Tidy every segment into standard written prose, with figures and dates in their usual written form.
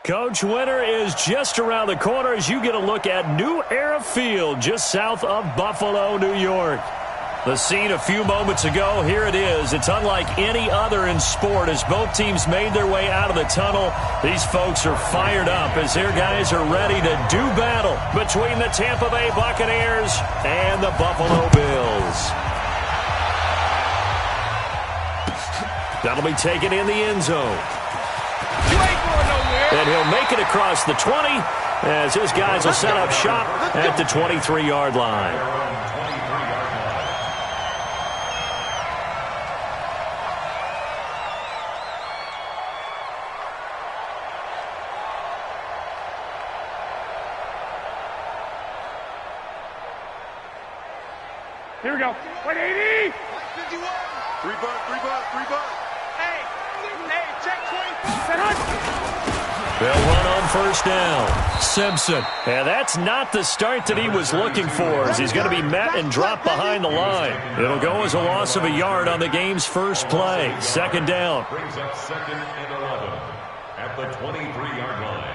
Coach, winter is just around the corner as you get a look at New Era Field just south of Buffalo, New York. The scene a few moments ago, here it is. It's unlike any other in sport as both teams made their way out of the tunnel. These folks are fired up as their guys are ready to do battle between the Tampa Bay Buccaneers and the Buffalo Bills. That'll be taken in the end zone. And he'll make it across the 20 as his guys will set up shop at the 23-yard line. Here we go. 180. 51. Three butt. Hey, check 24. Set up. They'll run on first down. Simpson. And that's not the start that he was looking for as he's going to be met and dropped behind the line. It'll go as a loss of a yard on the game's first play. Second down. Brings up 2nd and 11 at the 23-yard line.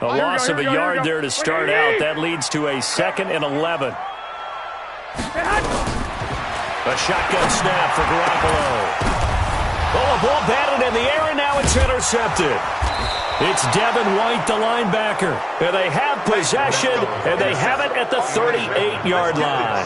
A loss of a yard there to start out. That leads to a 2nd and 11. A shotgun snap for Garoppolo. Oh, a ball batted in the air, and now it's intercepted. It's Devin White, the linebacker. And they have possession, and they have it at the 38-yard line.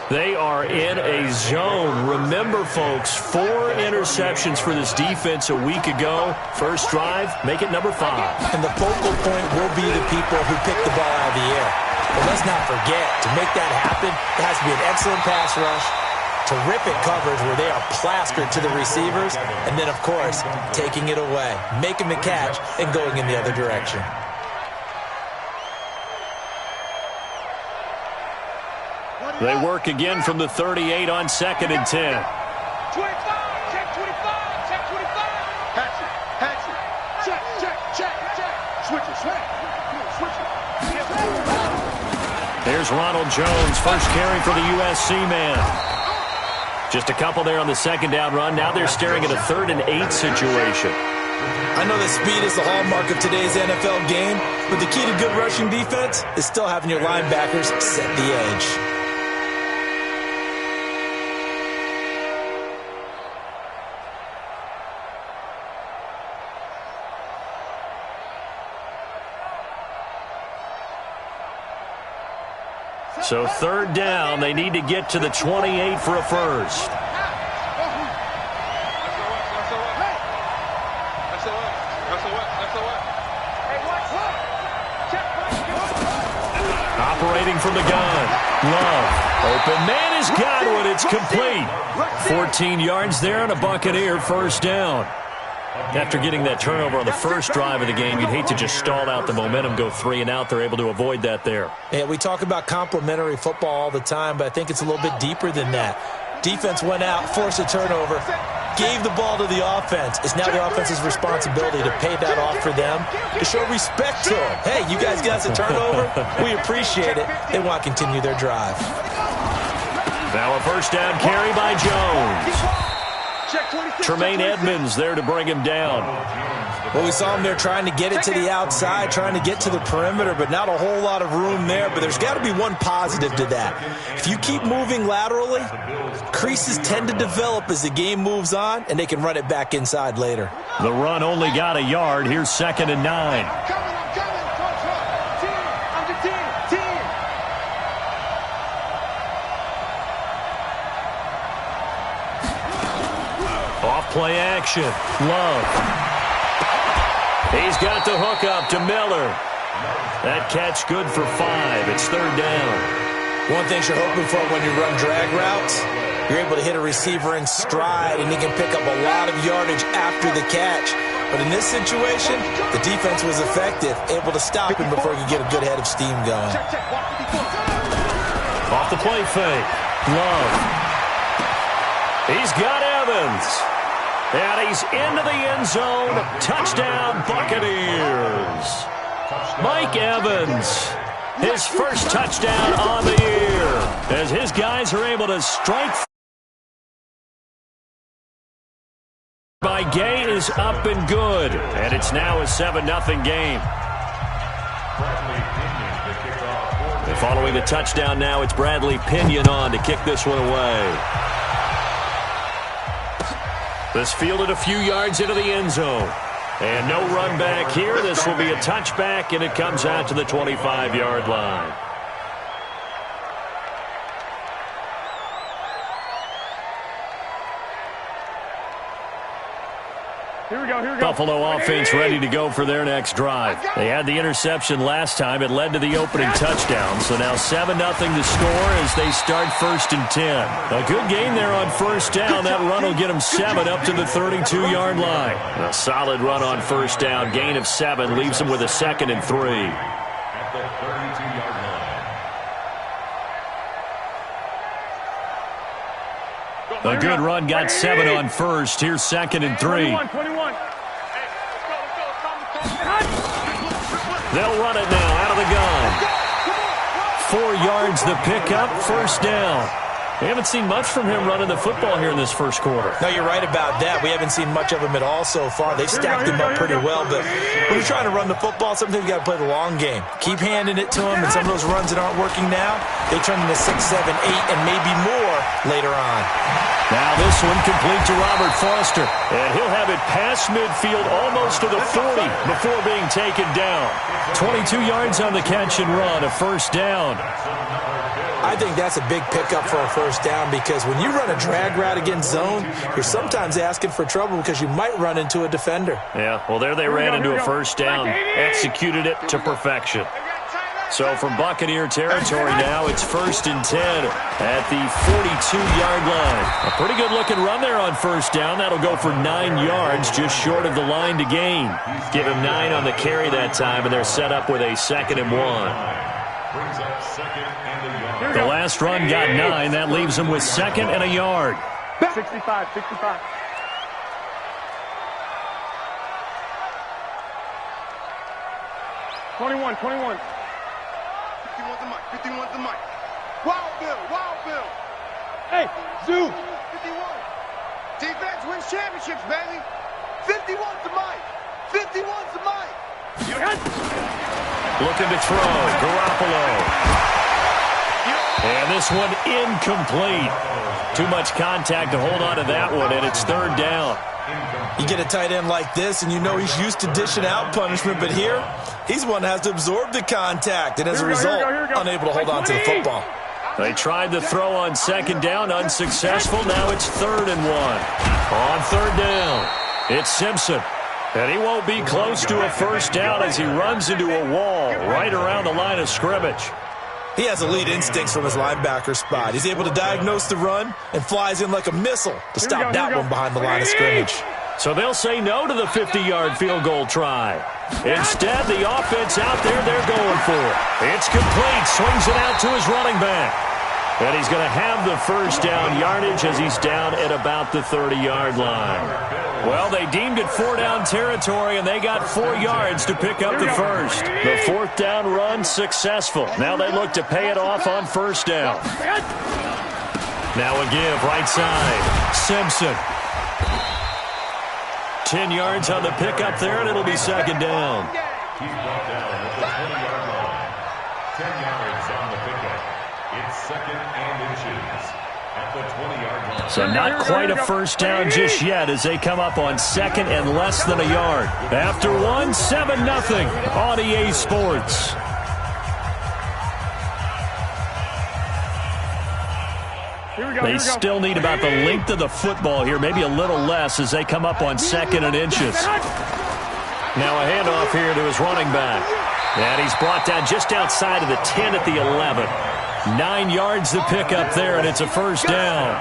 They are in a zone. Remember, folks, 4 interceptions for this defense a week ago. First drive, make it number 5. And the focal point will be the people who pick the ball out of the air. But let's not forget, to make that happen, it has to be an excellent pass rush, terrific coverage where they are plastered to the receivers, and then, of course, taking it away, making the catch, and going in the other direction. They work again from the 38 on 2nd and 10. 25, check 25, check 25. Hatch it. Check. Switch it. There's Ronald Jones, first carry for the USC man. Just a couple there on the second down run. Now they're staring at a 3rd and 8 situation. I know that speed is the hallmark of today's NFL game, but the key to good rushing defense is still having your linebackers set the edge. So 3rd down, they need to get to the 28 for a first. Operating from the gun. Love. Open man is Godwin. It's complete. 14 yards there and a Buccaneer first down. After getting that turnover on the first drive of the game, you'd hate to just stall out the momentum, go 3 and out. They're able to avoid that there. Yeah, we talk about complementary football all the time, but I think it's a little bit deeper than that. Defense went out, forced a turnover, gave the ball to the offense. It's now the offense's responsibility to pay that off for them, to show respect to them. Hey, you guys got us a turnover? We appreciate it. They want to continue their drive. Now a first down carry by Jones. Tremaine Edmonds there to bring him down. Well, we saw him there trying to get it to the outside, trying to get to the perimeter, but not a whole lot of room there. But there's got to be one positive to that. If you keep moving laterally, creases tend to develop as the game moves on, and they can run it back inside later. The run only got a yard. Here's 2nd and 9. Play action. Love. He's got the hook up to Miller. That catch good for 5. It's 3rd down. One thing you're hoping for when you run drag routes, you're able to hit a receiver in stride, and he can pick up a lot of yardage after the catch. But in this situation, the defense was effective, able to stop him before he could get a good head of steam going. Off the play fake. Love. He's got Evans. And he's into the end zone. Touchdown, Buccaneers. Mike Evans, his first touchdown on the year, as his guys are able to strike by Gay is up and good. And it's now a 7-0 game. Following the touchdown now, it's Bradley Pinion on to kick this one away. This fielded a few yards into the end zone. And no run back here. This will be a touchback, and it comes out to the 25-yard line. Here we go. Buffalo offense ready to go for their next drive. They had the interception last time. It led to the opening touchdown. So now 7-0 to score as they start 1st and 10. A good game there on 1st down. That run will get them 7 up to the 32-yard line. A solid run on 1st down. Gain of 7 leaves them with a 2nd and 3. At the 32-yard line. A good run got 7 on 1st. Here's 2nd and 3. 21. They'll run it now out of the gun. 4 yards the pickup, 1st down. We haven't seen much from him running the football here in this first quarter. No, you're right about that. We haven't seen much of him at all so far. They've stacked him up pretty well, but when you're trying to run the football, sometimes you got to play the long game. Keep handing it to him, and some of those runs that aren't working now, they turn into 6, 7, 8, and maybe more later on. Now this one complete to Robert Foster, and he'll have it past midfield almost to the 40 before being taken down. 22 yards on the catch and run, a 1st down. I think that's a big pickup for a 1st down because when you run a drag route against zone, you're sometimes asking for trouble because you might run into a defender. Yeah, well, there they ran into a 1st down, executed it to perfection. So from Buccaneer territory now, it's 1st and 10 at the 42-yard line. A pretty good-looking run there on 1st down. That'll go for 9 yards, just short of the line to gain. Give him 9 on the carry that time, and they're set up with a 2nd and 1. Brings up 2nd and a yard. The last run got 9. That leaves them with 2nd and a yard. 65. 21. 51's the mic. Wild Bill. Hey, Zoo. 51. Defense wins championships, baby. 51's the mic. 51's the mic. Looking to throw. Garoppolo. And this one incomplete. Too much contact to hold on to that one, and it's 3rd down. You get a tight end like this, and you know he's used to dishing out punishment, but here, he's one that has to absorb the contact, and as a result, unable to hold on to the football. They tried to throw on 2nd down, unsuccessful. Now it's 3rd and 1. On 3rd down, it's Simpson. And he won't be close to a 1st down as he runs into a wall right around the line of scrimmage. He has elite instincts from his linebacker spot. He's able to diagnose the run and flies in like a missile to stop that one behind the line of scrimmage. So they'll say no to the 50-yard field goal try. Instead, the offense out there, they're going for it. It's complete. Swings it out to his running back. And he's going to have the 1st down yardage as he's down at about the 30-yard line. Well, they deemed it 4-down territory, and they got 4 yards to pick up the 1st. The 4th down run successful. Now they look to pay it off on 1st down. Now a give right side. Simpson. 10 yards on the pickup there, and it'll be 2nd down. He's brought down at the 20-yard line. 10 yards on the pickup. It's 2nd and inches at the 20-yard line. So not quite a 1st down just yet as they come up on 2nd and less than a yard. After 1, 7-0 on EA Sports. They still need about the length of the football here, maybe a little less as they come up on 2nd and inches. Now a handoff here to his running back. And he's brought down just outside of the 10 at the 11. 9 yards to pick up there, and it's a 1st down.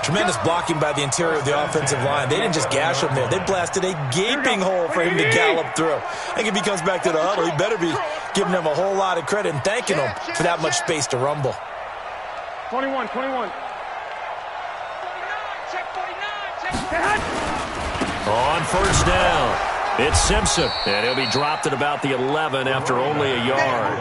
Tremendous blocking by the interior of the offensive line. They didn't just gash him there. They blasted a gaping hole for him to gallop through. I think if he comes back to the huddle, he better be giving them a whole lot of credit and thanking them for that much space to rumble. 21. On 1st down, it's Simpson, and he'll be dropped at about the 11 after only a yard.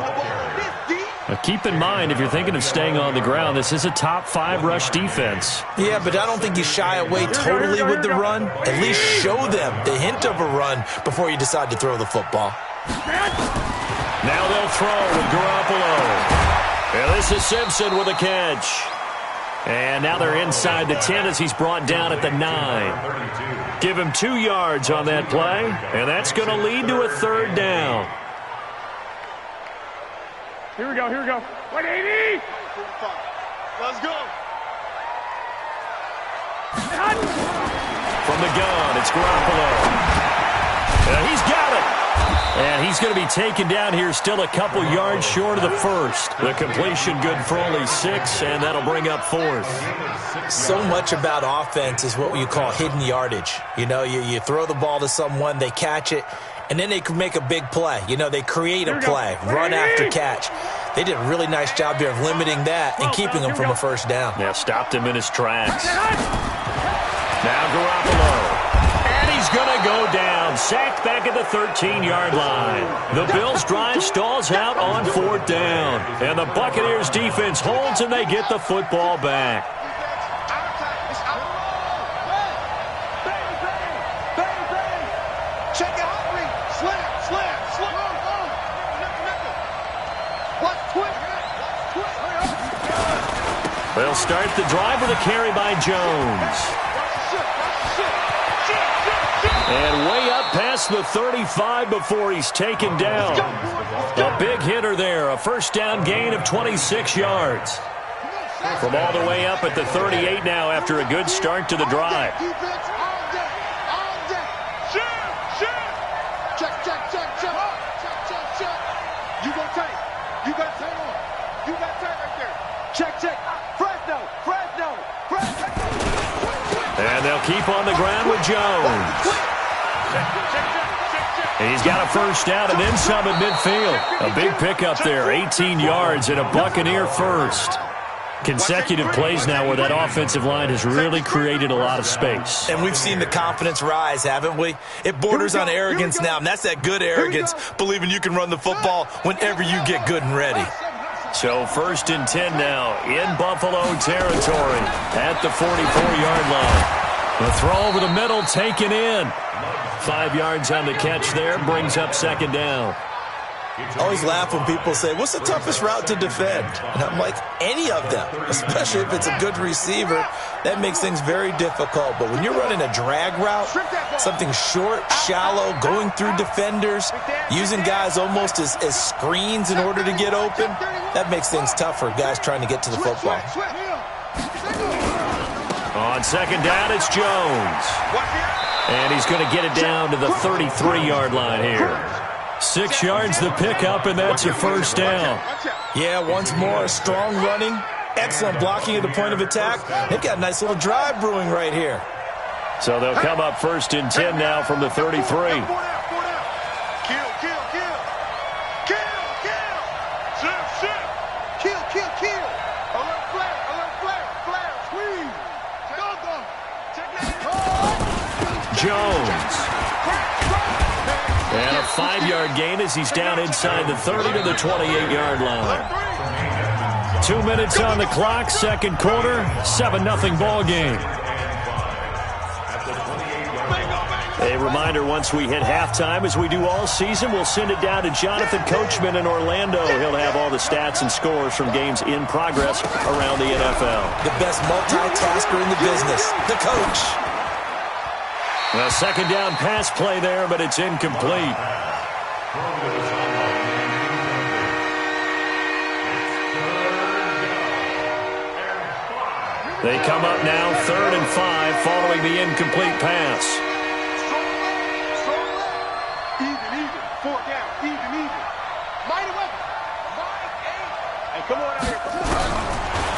Keep in mind, if you're thinking of staying on the ground, this is a top 5 rush defense. Yeah, but I don't think you shy away totally with the run. At least show them the hint of a run before you decide to throw the football. Now they'll throw with Garoppolo. And this is Simpson with a catch. And now they're inside the 10 as he's brought down at the 9. Give him 2 yards on that play, and that's going to lead to a 3rd down. Here we go, here we go. 180! Let's go. From the gun, it's Garoppolo. He's got it. And he's going to be taken down here still a couple yards short of the first. The completion good for only 6, and that'll bring up 4th. So much about offense is what you call hidden yardage. You know, you throw the ball to someone, they catch it, and then they can make a big play. You know, they create a play, run after catch. They did a really nice job here of limiting that and keeping him from a 1st down. Yeah, stopped him in his tracks. Now Garoppolo. And he's going to go down. Sacked back at the 13-yard line. The Bills' drive stalls out on 4th down. And the Buccaneers' defense holds, and they get the football back. They'll start the drive with a carry by Jones. And way up past the 35 before he's taken down. A big hitter there, a 1st down gain of 26 yards. From all the way up at the 38 now after a good start to the drive. And they'll keep on the ground with Jones. He's got a 1st down and then some at midfield. A big pickup there, 18 yards and a Buccaneer 1st. Consecutive plays now where that offensive line has really created a lot of space. And we've seen the confidence rise, haven't we? It borders on arrogance now, and that's that good arrogance, believing you can run the football whenever you get good and ready. So 1st and 10 now in Buffalo territory at the 44-yard line. The throw over the middle taken in. 5 yards on the catch there, brings up 2nd down. I always laugh when people say, what's the toughest route to defend? And I'm like, any of them, especially if it's a good receiver. That makes things very difficult. But when you're running a drag route, something short, shallow, going through defenders, using guys almost as screens in order to get open, that makes things tough for guys trying to get to the football. On 2nd down, it's Jones. And he's going to get it down to the 33-yard line here. 6 yards the pickup, and that's a 1st down. Yeah, once more, strong running, excellent blocking at the point of attack. They've got a nice little drive brewing right here. So they'll come up 1st and 10 now from the 33. Jones. And a 5-yard gain as he's down inside the 30 to the 28-yard line. 2 minutes on the clock, 2nd quarter, 7-0 ball game. A reminder, once we hit halftime, as we do all season, we'll send it down to Jonathan Coachman in Orlando. He'll have all the stats and scores from games in progress around the NFL. The best multitasker in the business, the coach. A 2nd down pass play there, but it's incomplete. They come up now 3rd and 5 following the incomplete pass. Even. 4th down. Even. Mighty weapon. Hey, come on out here.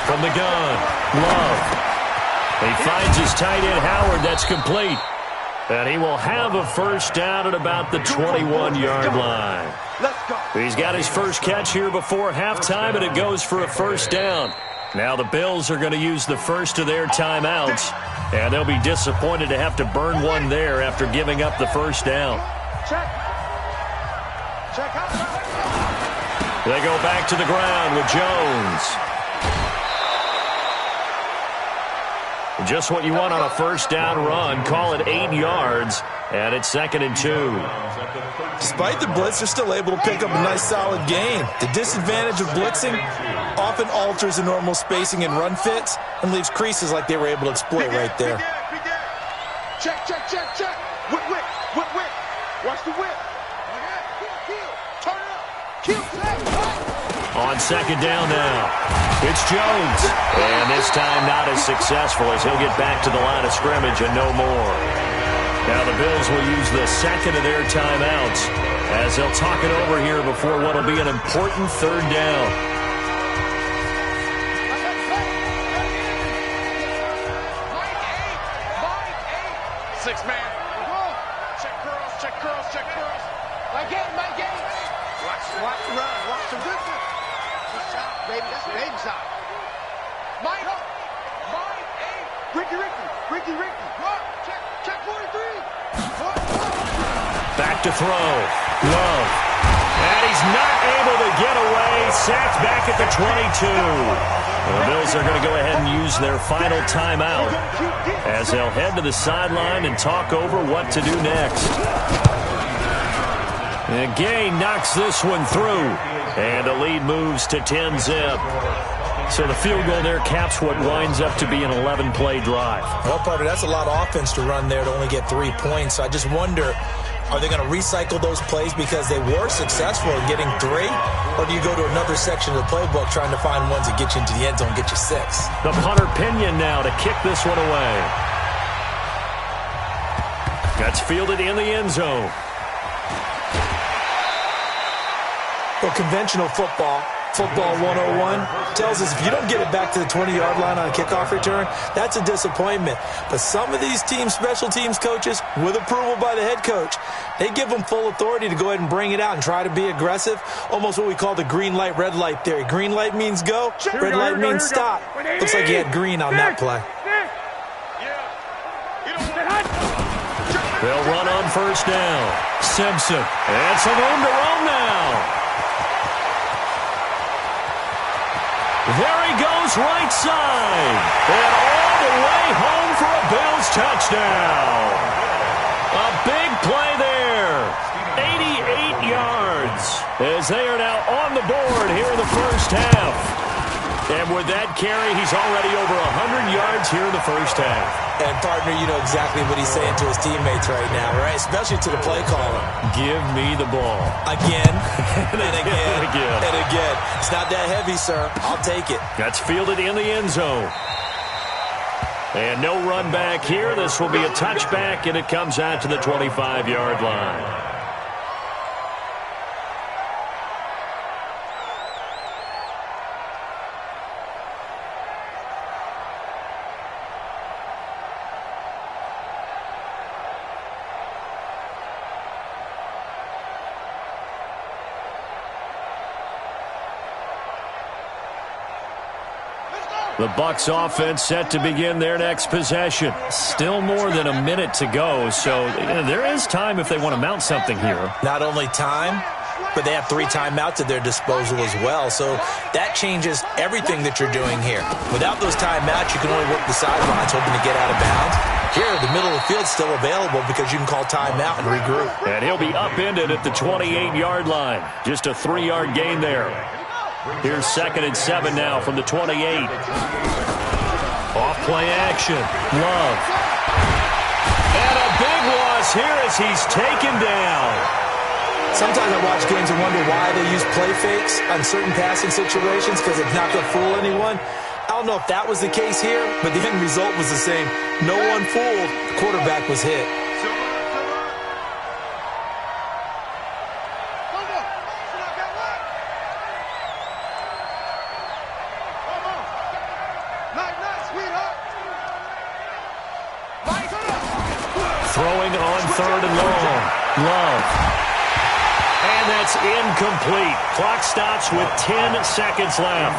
From the gun, Love. He finds his tight end, Howard. That's complete. And he will have a 1st down at about the 21-yard line. He's got his first catch here before halftime, and it goes for a 1st down. Now the Bills are going to use the first of their timeouts, and they'll be disappointed to have to burn one there after giving up the 1st down. They go back to the ground with Jones. Just what you want on a first down run. Call it 8 yards, and it's 2nd and 2. Despite the blitz, they're still able to pick up a nice, solid gain. The disadvantage of blitzing often alters the normal spacing and run fits and leaves creases like they were able to exploit right there. Check, check, check, check. Whip, whip, whip, whip. Watch the whip. Kill. Turn it up. Kill. On 2nd down now, it's Jones. And this time not as successful as he'll get back to the line of scrimmage and no more. Now the Bills will use the second of their timeouts as they'll talk it over here before what will be an important 3rd down. Six-man. Check curls, check curls, check curls. Mike eight. Watch the run. Watch the whip. Good shot, baby. That's baby shot. Mike eight. Ricky. Run. Check 43. Back to throw. Love. And he's not able to get away. Sacked back at the 22. The Bills are going to go ahead and use their final timeout as they'll head to the sideline and talk over what to do next. And Gay knocks this one through. And the lead moves to 10-zip. So the field goal there caps what winds up to be an 11-play drive. Well, partner, that's a lot of offense to run there to only get 3 points. So I just wonder, are they going to recycle those plays because they were successful in getting 3? Or do you go to another section of the playbook trying to find ones that get you into the end zone and get you 6? The punter Pinion now to kick this one away. That's fielded in the end zone. Well, conventional football 101, tells us if you don't get it back to the 20-yard line on a kickoff return, that's a disappointment. But some of these teams, special teams coaches, with approval by the head coach, they give them full authority to go ahead and bring it out and try to be aggressive, almost what we call the green light, red light theory. Green light means go, red light means stop. Looks like he had green on that play. They'll run on first down. Simpson. And some room to roam now. There he goes right side. And all the way home for a Bills touchdown. A big play there. 88 yards as they are now on the board here in the first half. And with that carry, he's already over 100 yards here in the first half. And, partner, you know exactly what he's saying to his teammates right now, right? Especially to the play caller. Give me the ball. Again, and again, again. and again. It's not that heavy, sir. I'll take it. That's fielded in the end zone. And no run back here. This will be a touchback, and it comes out to the 25-yard line. The Bucs offense set to begin their next possession. Still more than a minute to go, so there is time if they want to mount something here. Not only time, but they have 3 timeouts at their disposal as well, so that changes everything that you're doing here. Without those timeouts, you can only work the sidelines hoping to get out of bounds. Here, the middle of the field's still available because you can call timeout and regroup. And he'll be upended at the 28-yard line. Just a 3-yard gain there. Here's 2nd and 7 now from the 28. Off play action. Love. And a big loss here as he's taken down. Sometimes I watch games and wonder why they use play fakes on certain passing situations because it's not going to fool anyone. I don't know if that was the case here, but the end result was the same. No one fooled. The quarterback was hit. Throwing on 3rd and long. Love. And that's incomplete. Clock stops with 10 seconds left.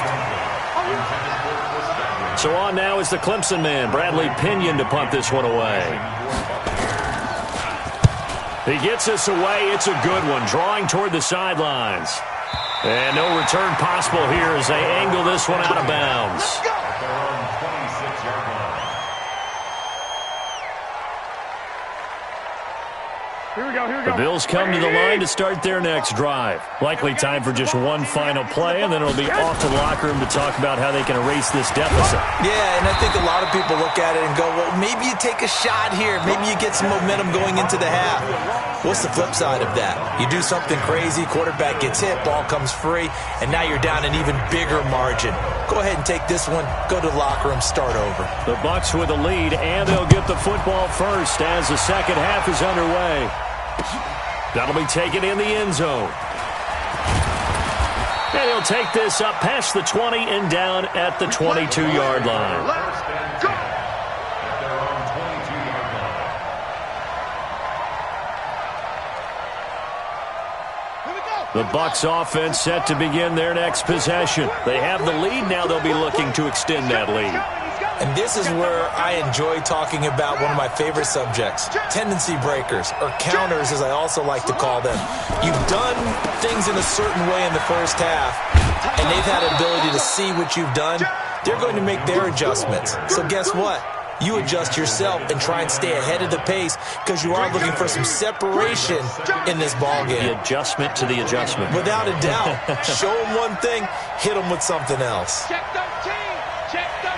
So on now is the Clemson man, Bradley Pinion, to punt this one away. He gets this away. It's a good one, drawing toward the sidelines. And no return possible here as they angle this one out of bounds. At their own 26-yard line. The Bills come to the line to start their next drive. Likely time for just one final play, and then it'll be off to the locker room to talk about how they can erase this deficit. Yeah, and I think a lot of people look at it and go, well, maybe you take a shot here. Maybe you get some momentum going into the half. What's the flip side of that? You do something crazy, quarterback gets hit, ball comes free, and now you're down an even bigger margin. Go ahead and take this one, go to the locker room, start over. The Bucs with a lead, and they'll get the football first as the second half is underway. That'll be taken in the end zone. And he'll take this up past the 20 and down at the 22-yard line. First and 10 at their own 22-yard line. The Bucs offense set to begin their next possession. They have the lead. Now they'll be looking to extend that lead. And this is where I enjoy talking about one of my favorite subjects, tendency breakers, or counters as I also like to call them. You've done things in a certain way in the first half, and they've had an ability to see what you've done. They're going to make their adjustments. So guess what? You adjust yourself and try and stay ahead of the pace because you are looking for some separation in this ballgame. The adjustment to the adjustment. Without a doubt. Show them one thing, hit them with something else. Check 13. Check 13.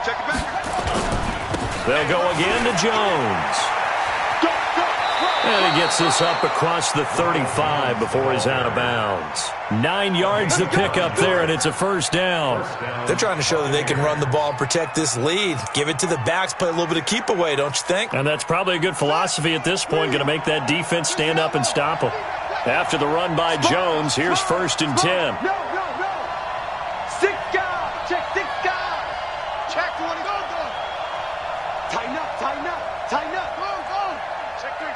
Check it back. They'll go again to Jones. And he gets this up across the 35 before he's out of bounds. 9 yards to pick up there, and it's a first down. They're trying to show that they can run the ball and protect this lead. Give it to the backs, play a little bit of keep away, don't you think? And that's probably a good philosophy at this point, going to make that defense stand up and stop them. After the run by Jones, here's first and 10. No. 6 guys. Check 6 guys. Check 20. Go. Tighten up. Go. Check 3.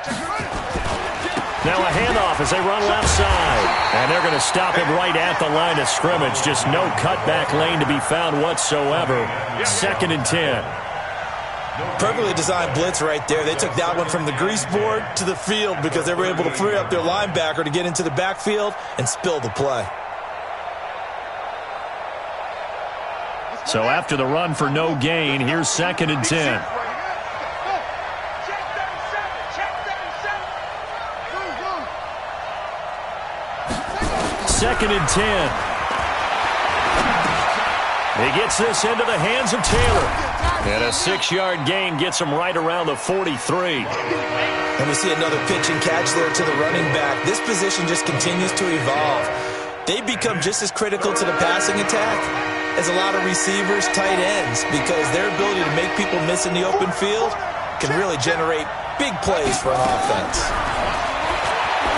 Now a handoff as they run left side. And they're going to stop him right at the line of scrimmage. Just no cutback lane to be found whatsoever. Second and 10. Perfectly designed blitz right there. They took that one from the grease board to the field because they were able to free up their linebacker to get into the backfield and spill the play. So after the run for no gain, here's second and 10. Second and 10. He gets this into the hands of Taylor. And a 6-yard gain gets him right around the 43. And we see another pitch and catch there to the running back. This position just continues to evolve. They become just as critical to the passing attack as a lot of receivers, tight ends, because their ability to make people miss in the open field can really generate big plays for an offense.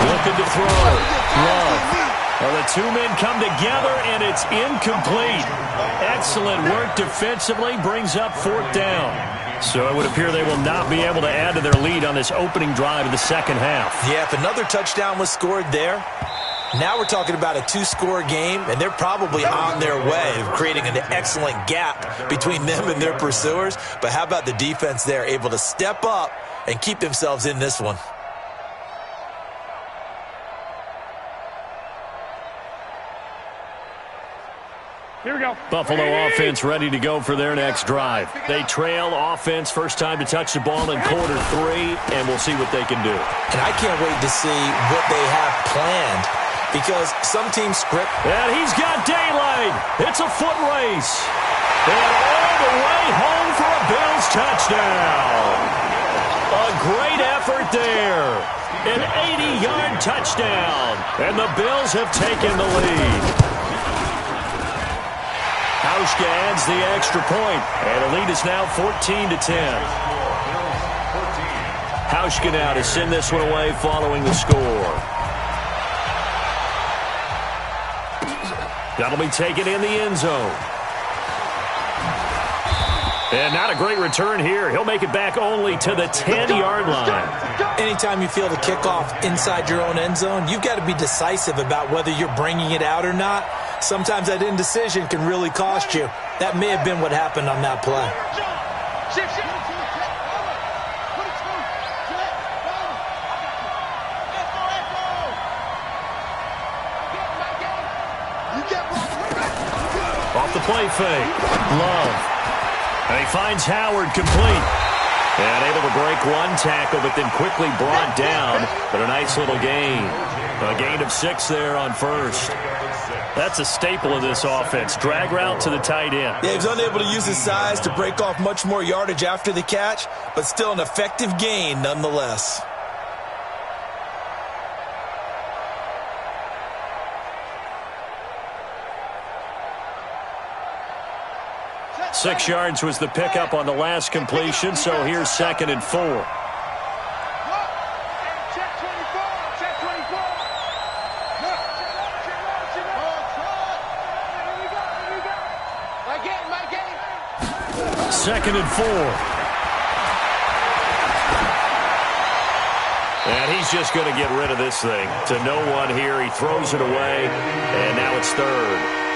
Looking to throw. Love. Well, the two men come together, and it's incomplete. Excellent work defensively, brings up fourth down. So it would appear they will not be able to add to their lead on this opening drive of the second half. Yeah, if another touchdown was scored there, now we're talking about a 2-score game, and they're probably on their way of creating an excellent gap between them and their pursuers. But how about the defense there, able to step up and keep themselves in this one? Here we go. Buffalo offense ready to go for their next drive. They trail offense, first time to touch the ball in quarter 3, and we'll see what they can do. And I can't wait to see what they have planned, because some teams script. And he's got daylight. It's a foot race. And all the way home for a Bills touchdown. A great effort there. An 80-yard touchdown. And the Bills have taken the lead. Hauschka adds the extra point, and the lead is now 14-10. Hauschka now to send this one away following the score. That'll be taken in the end zone. And not a great return here. He'll make it back only to the 10-yard line. Anytime you feel the kickoff inside your own end zone, you've got to be decisive about whether you're bringing it out or not. Sometimes that indecision can really cost you. That may have been what happened on that play. play fake. Love. And he finds Howard complete. And able to break one tackle, but then quickly brought down. But a nice little gain. A gain of 6 there on first. That's a staple of this offense. Drag route to the tight end. Yeah, he was unable to use his size to break off much more yardage after the catch, but still an effective gain nonetheless. 6 yards was the pickup on the last completion, so here's 2nd and 4. Check 24. Check 24. My game. 2nd and 4. And he's just going to get rid of this thing. To no one here. He throws it away, and now it's 3rd.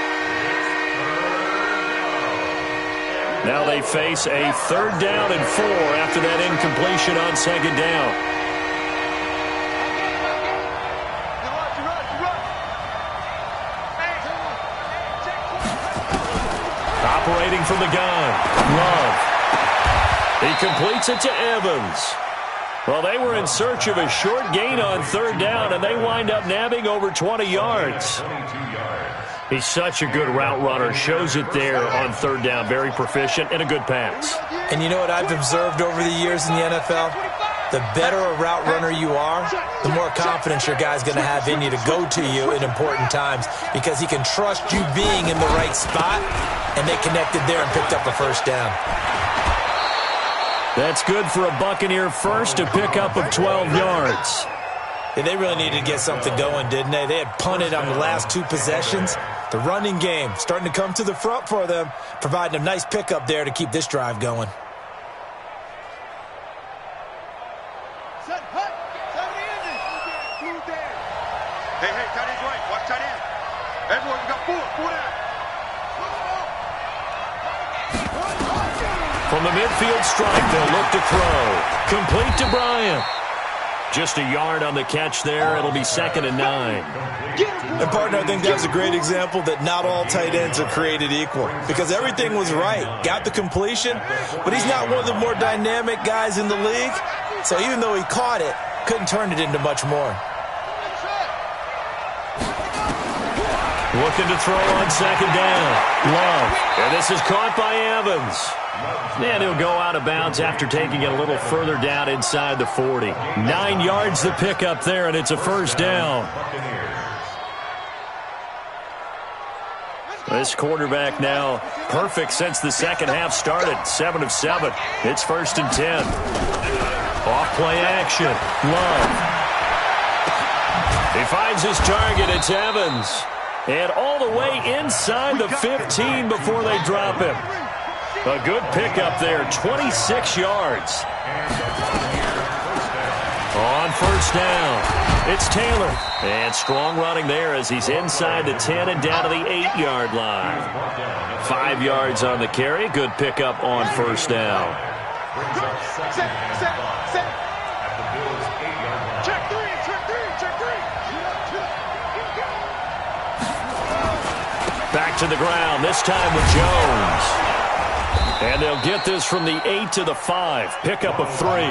Now they face a 3rd down and 4 after that incompletion on 2nd down. Operating from the gun, Love. He completes it to Evans. Well, they were in search of a short gain on 3rd down, and they wind up nabbing over 20 yards. He's such a good route runner. Shows it there on 3rd down. Very proficient and a good pass. And you know what I've observed over the years in the NFL? The better a route runner you are, the more confidence your guy's going to have in you to go to you in important times because he can trust you being in the right spot, and they connected there and picked up a 1st down. That's good for a Buccaneer first, a pickup of 12 yards. Yeah, they really needed to get something going, didn't they? They had punted on the last 2 possessions. The running game starting to come to the front for them, providing a nice pickup there to keep this drive going. Hey, tight end's right. Watch tight end. Everyone, you got 4 down. From the midfield stripe, they'll look to throw. Complete to Bryant. Just a yard on the catch there. It'll be 2nd and 9. And, partner, I think that was a great example that not all tight ends are created equal because everything was right. Got the completion, but he's not one of the more dynamic guys in the league. So even though he caught it, couldn't turn it into much more. Looking to throw on 2nd down. Love. And this is caught by Evans. And he'll go out of bounds after taking it a little further down inside the 40. 9 yards the pickup there, and it's a 1st down. This quarterback now perfect since the second half started. 7 of 7. It's 1st and 10. Off play action. Love. He finds his target. It's Evans. And all the way inside the 15 before they drop him. A good pickup there, 26 yards. On 1st down, it's Taylor. And strong running there as he's inside the 10 and down to the 8-yard line. 5 yards on the carry. Good pickup on 1st down. Check 3, check 3, check 3. Back to the ground, this time with Jones. And they'll get this from the 8 to the 5. Pickup of 3.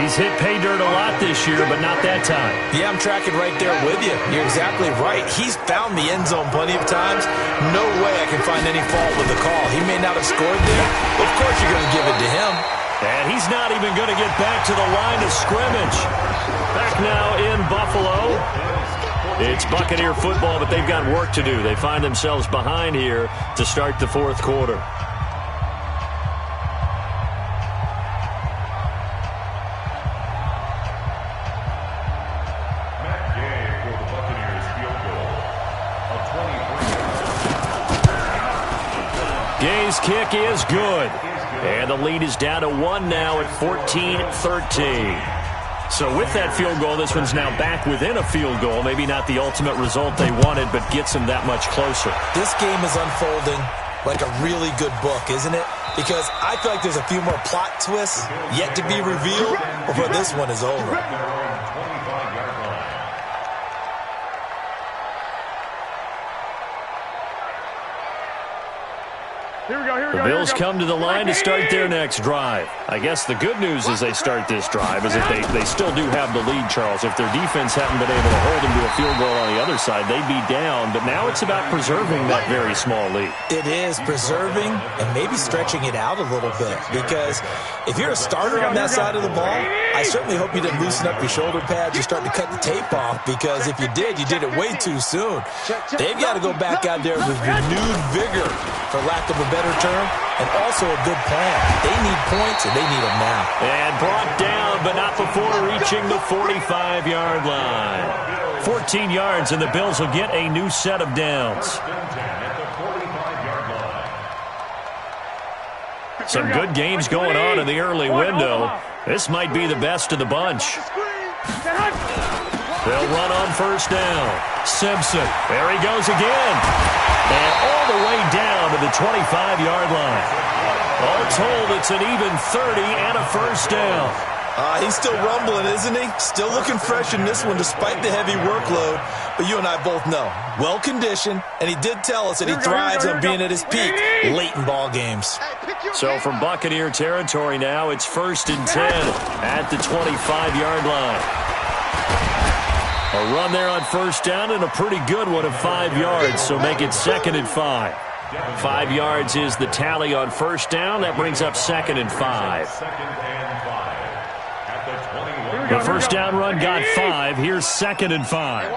He's hit pay dirt a lot this year, but not that time. Yeah, I'm tracking right there with you. You're exactly right. He's found the end zone plenty of times. No way I can find any fault with the call. He may not have scored there, but of course you're going to give it to him. And he's not even going to get back to the line of scrimmage. Back now in Buffalo. It's Buccaneer football, but they've got work to do. They find themselves behind here to start the 4th quarter. Gay's kick is good. And the lead is down to 1 now at 14-13. So with that field goal, this one's now back within a field goal. Maybe not the ultimate result they wanted, but gets them that much closer. This game is unfolding like a really good book, isn't it? Because I feel like there's a few more plot twists yet to be revealed before this one is over. The Bills come to the line to start their next drive. I guess the good news as they start this drive is that they still do have the lead, Charles. If their defense hadn't been able to hold them to a field goal on the other side, they'd be down. But now it's about preserving that very small lead. It is preserving and maybe stretching it out a little bit, because if you're a starter on that side of the ball, I certainly hope you didn't loosen up your shoulder pads or start to cut the tape off, because if you did it way too soon. They've got to go back out there with renewed vigor, for lack of a better term, and also a good plan. They need points, and they need them now. And brought down, but not before reaching the 45-yard line. 14 yards, and the Bills will get a new set of downs. Some good games going on in the early window. This might be the best of the bunch. They'll run on first down. Simpson, there he goes again. And all the way down to the 25-yard line. All told, it's an even 30 and a first down. He's still rumbling, isn't he? Still looking fresh in this one despite the heavy workload. But you and I both know, well-conditioned, and he did tell us that he thrives on being at his peak late in ball games. So from Buccaneer territory now, it's 1st and 10 at the 25-yard line. A run there on first down, and a pretty good one of 5 yards, so make it 2nd and 5. 5 yards is the tally on first down. That brings up 2nd and 5. The first down run got 5. Here's 2nd and 5.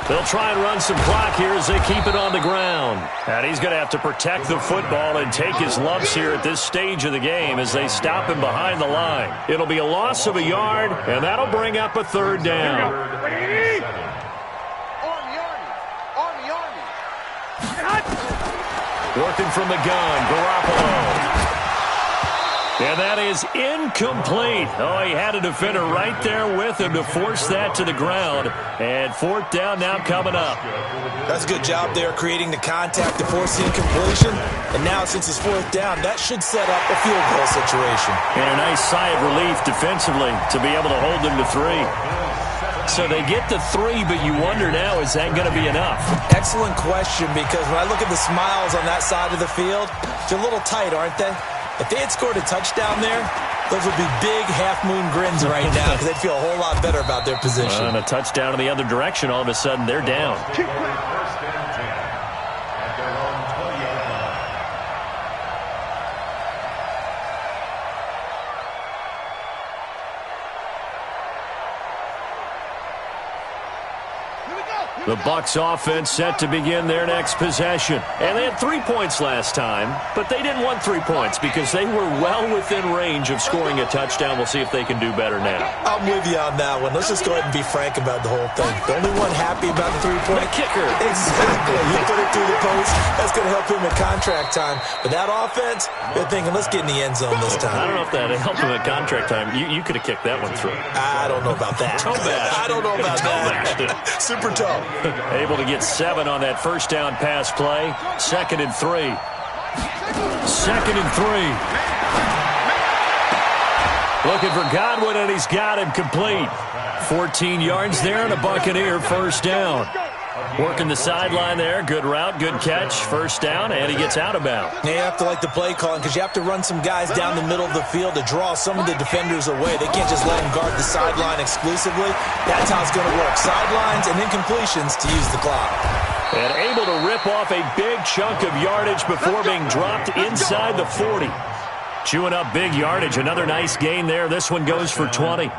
They'll try and run some clock here as they keep it on the ground. And he's going to have to protect the football and take his lumps here at this stage of the game as they stop him behind the line. It'll be a loss of a yard, and that'll bring up a 3rd down. Working from the gun, Garoppolo. And that is incomplete. Oh, he had a defender right there with him to force that to the ground. And 4th down now coming up. That's a good job there, creating the contact to force the incompletion. And now, since it's 4th down, that should set up a field goal situation. And a nice sigh of relief defensively to be able to hold them to 3. So they get to 3, but you wonder now, is that going to be enough? Excellent question, because when I look at the smiles on that side of the field, they're a little tight, aren't they? If they had scored a touchdown there, those would be big half-moon grins right now, because they'd feel a whole lot better about their position. And a touchdown in the other direction, all of a sudden they're down. The Bucs offense set to begin their next possession. And they had 3 points last time, but they didn't want 3 points because they were well within range of scoring a touchdown. We'll see if they can do better now. I'm with you on that one. Let's just go ahead and be frank about the whole thing. The only one happy about the 3-point kicker. Exactly. You put it through the post. That's going to help him at contract time. But that offense, they're thinking, let's get in the end zone this time. I don't know if that helped him at contract time. You could have kicked that one through. I don't know about that. Toe bash. I don't know about that. Super toe. Able to get 7 on that first down pass play. 2nd and 3. 2nd and 3. Looking for Godwin, and he's got him complete. 14 yards there and a Buccaneer first down. Working the sideline there. Good route, good catch. First down, and he gets out of bounds. You have to like the play calling because you have to run some guys down the middle of the field to draw some of the defenders away. They can't just let them guard the sideline exclusively. That's how it's going to work. Sidelines and then completions to use the clock. And able to rip off a big chunk of yardage before being dropped inside the 40. Chewing up big yardage. Another nice gain there. This one goes for 20.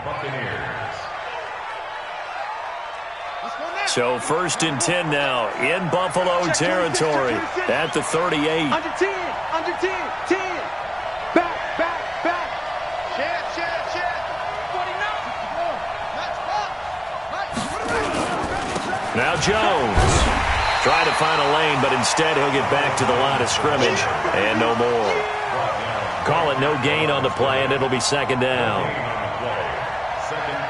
So 1st and 10 now in Buffalo territory at the 38. Under 10, 10. Back. Check. 49. Now Jones trying to find a lane, but instead he'll get back to the line of scrimmage and no more. Call it no gain on the play, and it'll be 2nd down.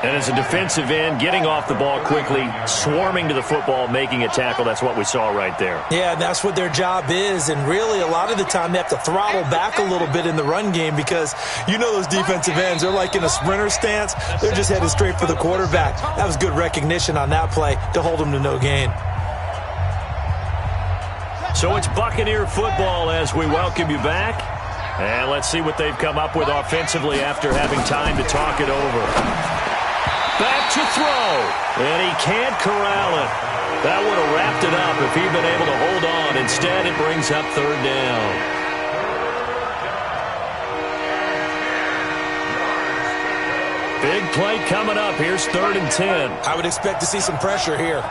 And as a defensive end, getting off the ball quickly, swarming to the football, making a tackle, that's what we saw right there. Yeah, that's what their job is. And really, a lot of the time, they have to throttle back a little bit in the run game because you know those defensive ends, they're like in a sprinter stance. They're just headed straight for the quarterback. That was good recognition on that play to hold them to no gain. So it's Buccaneer football as we welcome you back. And let's see what they've come up with offensively after having time to talk it over. Back to throw. And he can't corral it. That would have wrapped it up if he'd been able to hold on. Instead, it brings up third down. Big play coming up. Here's 3rd and 10. I would expect to see some pressure here.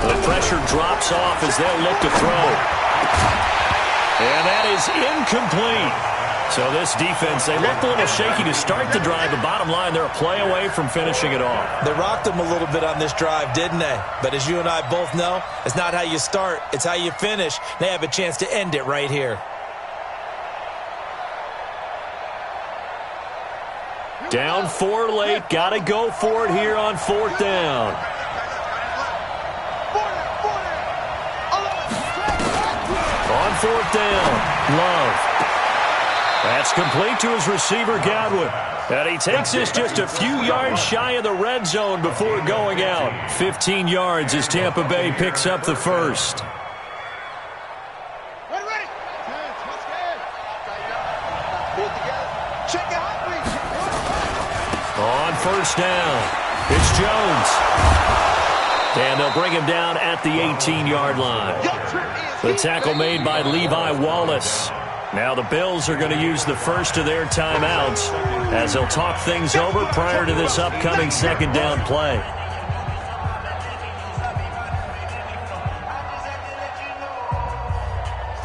The pressure drops off as they'll look to throw. And that is incomplete. So this defense, they looked a little shaky to start the drive, but bottom line, they're a play away from finishing it off. They rocked them a little bit on this drive, didn't they? But as you and I both know, it's not how you start, it's how you finish. They have a chance to end it right here. Down 4 late, got to go for it here on 4th down. On 4th down, Love. That's complete to his receiver, Godwin. And he takes this just a few yards shy of the red zone before going out. 15 yards as Tampa Bay picks up the first. On 1st down, it's Jones. And they'll bring him down at the 18-yard line. The tackle made by Levi Wallace. Now the Bills are going to use the first of their timeouts as they'll talk things over prior to this upcoming 2nd down play.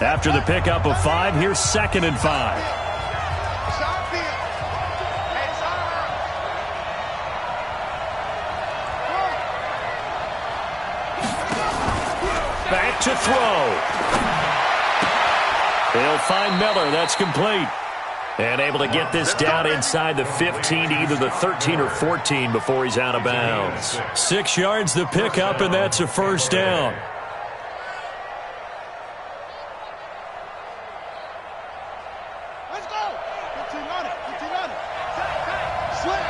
After the pickup of 5, here's 2nd and 5. Back to throw. They'll find Miller. That's complete. And able to get this down inside the 15 to either the 13 or 14 before he's out of bounds. 6 yards the pickup, and that's a 1st down. Let's go. 15 on it. 15 on it. Slam.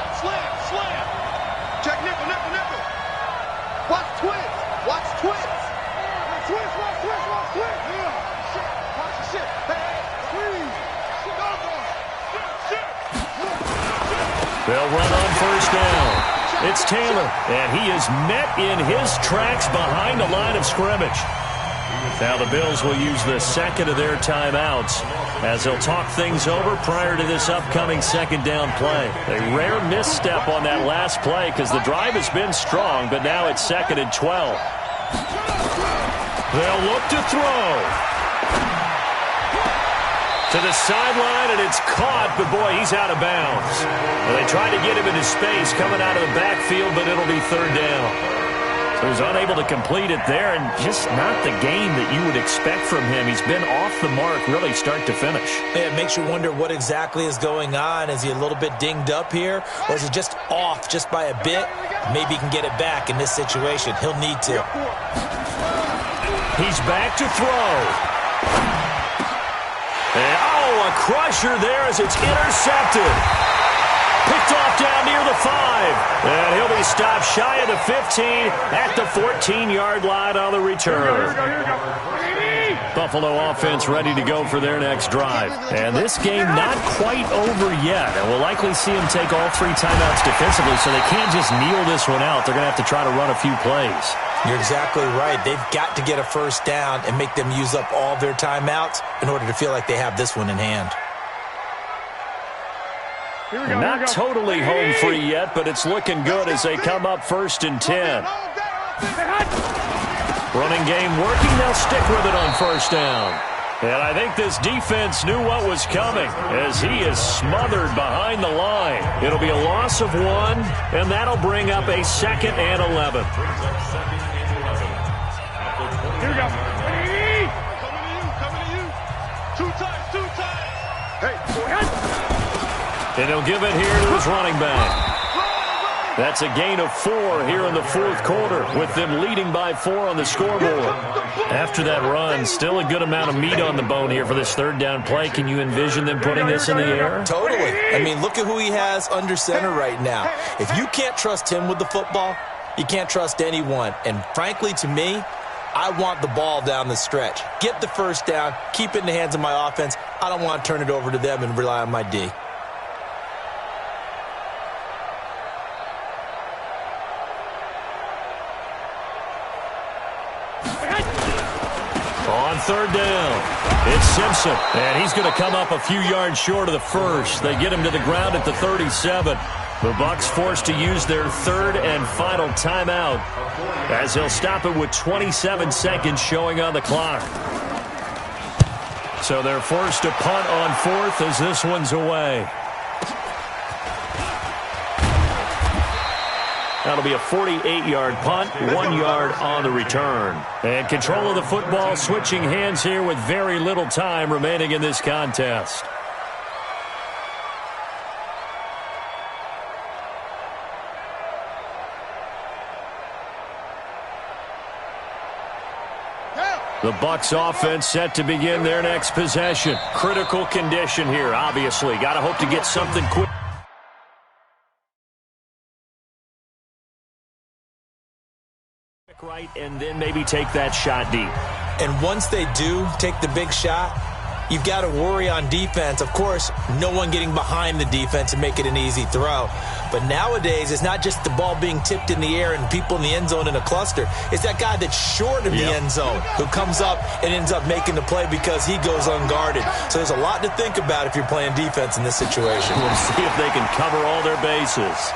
Check nickel. Watch twist. Twist. Yeah. Watch the shit. Hey, squeeze. They'll run on 1st down. It's Taylor, and he is met in his tracks behind the line of scrimmage. Now the Bills will use the 2nd of their timeouts as they'll talk things over prior to this upcoming 2nd down play. A rare misstep on that last play because the drive has been strong, but now it's 2nd and 12. They'll look to throw. To the sideline, and it's caught, but boy, he's out of bounds. Well, they tried to get him into space coming out of the backfield, but it'll be 3rd down. So he's unable to complete it there, and just not the game that you would expect from him. He's been off the mark really start to finish. Yeah, it makes you wonder what exactly is going on. Is he a little bit dinged up here, or is he just off just by a bit? Maybe he can get it back in this situation. He'll need to. He's back to throw. And, a crusher there as it's intercepted. Picked off down near the 5. And he'll be stopped shy of the 15 at the 14-yard line on the return. Here we go. Buffalo offense ready to go for their next drive. And this game not quite over yet. And we'll likely see them take all 3 timeouts defensively, so they can't just kneel this one out. They're going to have to try to run a few plays. You're exactly right. They've got to get a 1st down and make them use up all their timeouts in order to feel like they have this one in hand. Not totally home free yet, but it's looking good as they come up 1st and 10. Running game working. They'll stick with it on 1st down. And I think this defense knew what was coming as he is smothered behind the line. It'll be a loss of 1, and that'll bring up a 2nd and 11. Here we go. Coming to you. 2 times. Hey. And he'll give it here to his running back. That's a gain of 4 here in the 4th quarter, with them leading by 4 on the scoreboard. After that run, still a good amount of meat on the bone here for this 3rd down play. Can you envision them putting this in the air? Totally. I mean, look at who he has under center right now. If you can't trust him with the football, you can't trust anyone. And frankly, to me, I want the ball down the stretch. Get the first down, keep it in the hands of my offense. I don't want to turn it over to them and rely on my D. On third down, it's Simpson, and he's going to come up a few yards short of the first. They get him to the ground at the 37. The Bucs forced to use their third and final timeout as they'll stop it with 27 seconds showing on the clock. So they're forced to punt on fourth as this one's away. That'll be a 48-yard punt, 1 yard on the return. And control of the football switching hands here with very little time remaining in this contest. The Bucs offense set to begin their next possession. Critical condition here, obviously. Got to hope to get something quick. Right, and then maybe take that shot deep. And once they do take the big shot, you've got to worry on defense. Of course, no one getting behind the defense and make it an easy throw. But nowadays, it's not just the ball being tipped in the air and people in the end zone in a cluster. It's that guy that's short of the end zone who comes up and ends up making the play because he goes unguarded. So there's a lot to think about if you're playing defense in this situation. We'll see if they can cover all their bases.